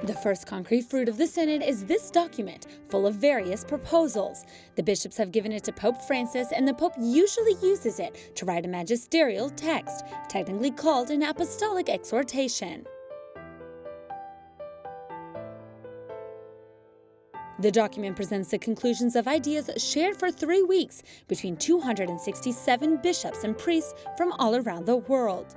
The first concrete fruit of the Synod is this document, full of various proposals. The bishops have given it to Pope Francis, and the Pope usually uses it to write a magisterial text, technically called an apostolic exhortation. The document presents the conclusions of ideas shared for 3 weeks between 267 bishops and priests from all around the world.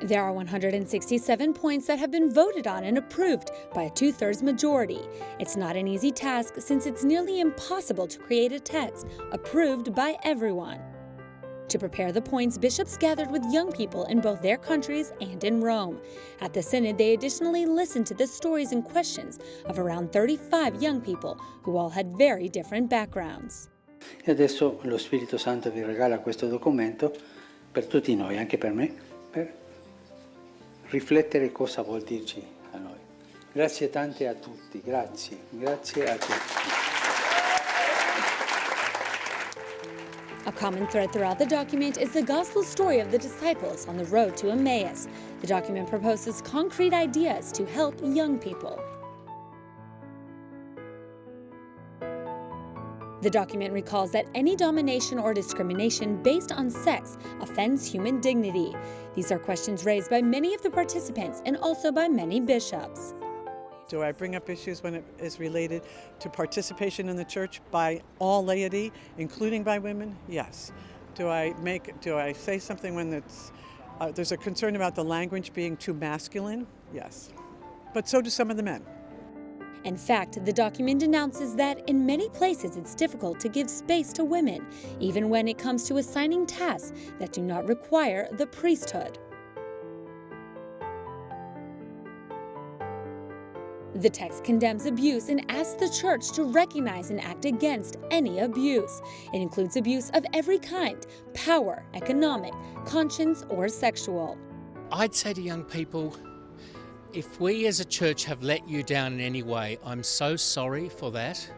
There are 167 points that have been voted on and approved by a 2/3 majority. It's not an easy task since it's nearly impossible to create a text approved by everyone. To prepare the points, bishops gathered with young people in both their countries and in Rome. At the Synod, they additionally listened to the stories and questions of around 35 young people who all had very different backgrounds. E adesso lo Spirito Santo vi regala questo documento per tutti noi, anche per me, per riflettere cosa vuol dirci a noi. Grazie tante a tutti, grazie a tutti. A common thread throughout the document is the gospel story of the disciples on the road to Emmaus. The document proposes concrete ideas to help young people. The document recalls that any domination or discrimination based on sex offends human dignity. These are questions raised by many of the participants and also by many bishops. Do I bring up issues when it is related to participation in the church by all laity, including by women? Yes. Do I say something when there's a concern about the language being too masculine? Yes. But so do some of the men. In fact, the document announces that in many places it's difficult to give space to women, even when it comes to assigning tasks that do not require the priesthood. The text condemns abuse and asks the Church to recognize and act against any abuse. It includes abuse of every kind: power, economic, conscience, or sexual. I'd say to young people, if we as a church have let you down in any way, I'm so sorry for that.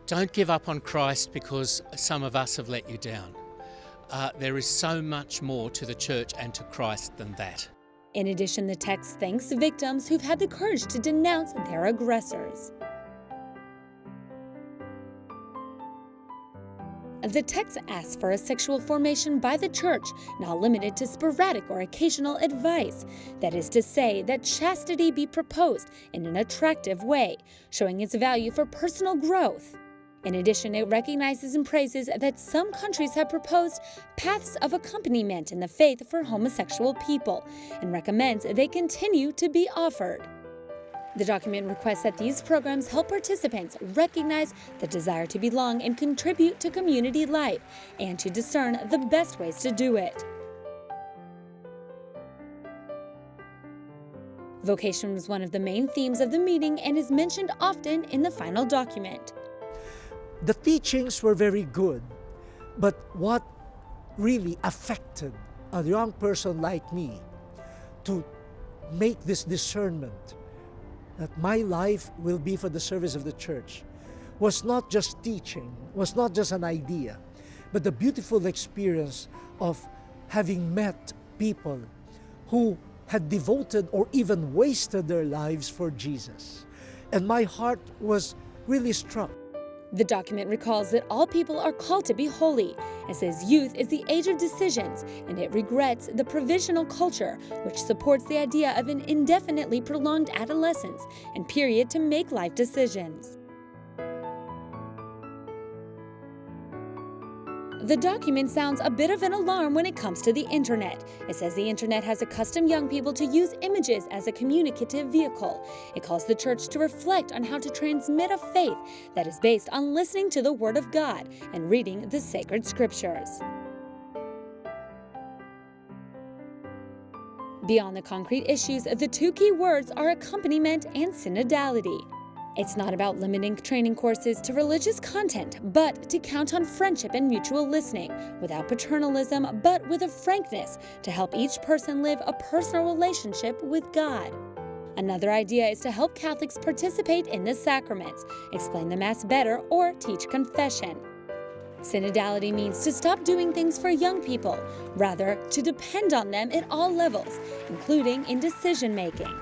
Don't give up on Christ because some of us have let you down. There is so much more to the church and to Christ than that. In addition, the text thanks victims who've had the courage to denounce their aggressors. The text asks for a sexual formation by the Church, not limited to sporadic or occasional advice. That is to say, that chastity be proposed in an attractive way, showing its value for personal growth. In addition, it recognizes and praises that some countries have proposed paths of accompaniment in the faith for homosexual people, and recommends they continue to be offered. The document requests that these programs help participants recognize the desire to belong and contribute to community life, and to discern the best ways to do it. Vocation was one of the main themes of the meeting and is mentioned often in the final document. The teachings were very good, but what really affected a young person like me to make this discernment that my life will be for the service of the church was not just teaching, was not just an idea, but the beautiful experience of having met people who had devoted or even wasted their lives for Jesus. And my heart was really struck. The document recalls that all people are called to be holy. It says youth is the age of decisions, and it regrets the provisional culture, which supports the idea of an indefinitely prolonged adolescence and period to make life decisions. The document sounds a bit of an alarm when it comes to the internet. It says the internet has accustomed young people to use images as a communicative vehicle. It calls the church to reflect on how to transmit a faith that is based on listening to the Word of God and reading the sacred scriptures. Beyond the concrete issues, the two key words are accompaniment and synodality. It's not about limiting training courses to religious content, but to count on friendship and mutual listening, without paternalism, but with a frankness to help each person live a personal relationship with God. Another idea is to help Catholics participate in the sacraments, explain the Mass better, or teach confession. Synodality means to stop doing things for young people, rather to depend on them at all levels, including in decision-making.